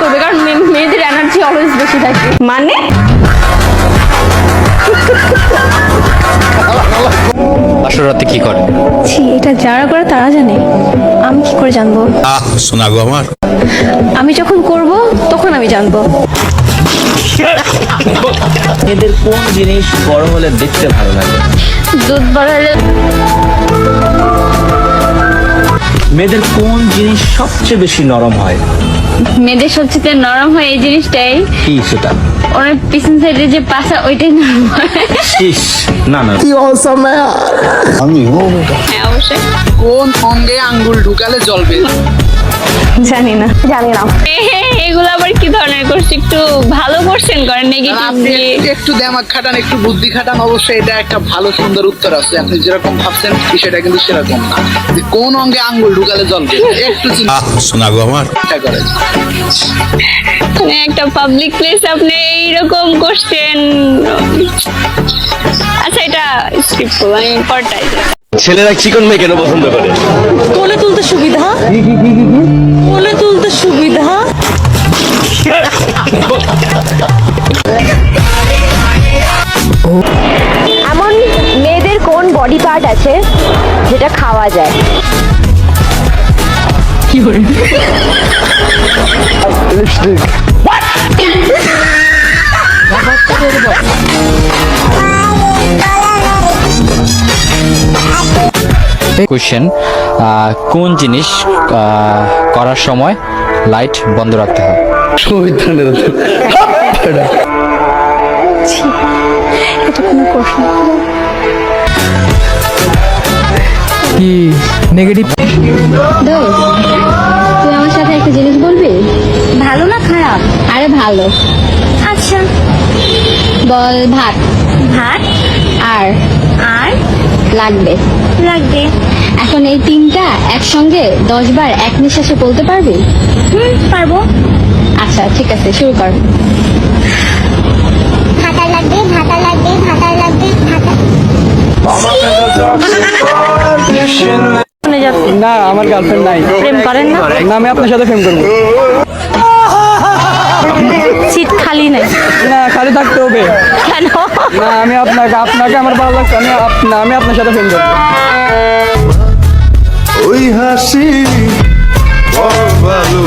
করবে, কারণ মেয়েদের এনার্জি অলওয়েজ বেশি থাকে। মানে বাসর রাতে কি করে? ছি, এটা যারা করে তারা জানে, আমি কি করে জানবো? শোনা গো আমার, আমি যখন করব তখন আমি জানবো। এদের কোন জিনিস বড় হলে দেখতে ভালো লাগে? দুধ বাড়ালে। মেয়েদের কোন জিনিস সবচেয়ে বেশি নরম হয়? মেয়েদের সবচেয়ে নরম হয় এই জিনিসটাই, কি সেটা? ওনার পিছন সাইডে যে পাশা, ওইটাই নরম হয়। ইস, না না, হ্যাঁ অবশ্যই। কোন অঙ্গে আঙ্গুল ঢুকালে জ্বলবে? জানি না। এগুলো আবার কি ধরনের কোশ্চেন? একটু ভালো কোশ্চেন করেন, নেগেটিভ আপনি দিয়ে। একটু দিমাগ খাটান, একটু বুদ্ধি খাটান, অবশ্যই এটা একটা ভালো সুন্দর উত্তর আছে। আপনি যেরকম ভাবছেন বিষয়টা কিন্তু সেরকম না। যে কোন অঙ্গে আঙ্গুল ঢুকালে জ্বলবে, একটু চিন্তা শোনা গো আমার, করেন। মানে একটা পাবলিক প্লেস আপনি এইরকম কোশ্চেন। আচ্ছা, এটা স্কিপ করবো, আমি পরটাই। ছেলেরা চিকন মেয়ে কেন পছন্দ করে? কোলে তুলতে সুবিধা। কোলে তুলতে সুবিধা। এমন মেয়েদের কোন বডি পার্ট আছে যেটা খাওয়া যায়? কোশ্চেন, কোন জিনিস করার সময় লাইট বন্ধ রাখতে হয়? এটা কোনো প্রশ্ন? কি নেগেটিভ? তুই আমার সাথে একটা জিনিস বলবি? ভালো না খারাপ? আরে ভালো। আচ্ছা, বল ভাত। ভাত আর আর লাগবে। লাগবে। এখন এই তিনটা একসঙ্গে 10 বার এক নিঃশ্বাসে বলতে পারবি? পারবো। আচ্ছা ঠিক আছে, শুরু কর। ভাতা লাগবে, ভাতা লাগবে, ভাতা লাগবে, ভাতা। না, আমার গার্লফ্রেন্ড নাই। প্রেম করেন না? না, আমি আপনার সাথে প্রেম করবো। সিট খালি নাই না, খালি থাকতে হবে। কেন? না, আমি আপনাকে আমার ভালো লাগছে, আমি আপনার সাথে প্রেম করবো। ওই হাসি বড় ভালো।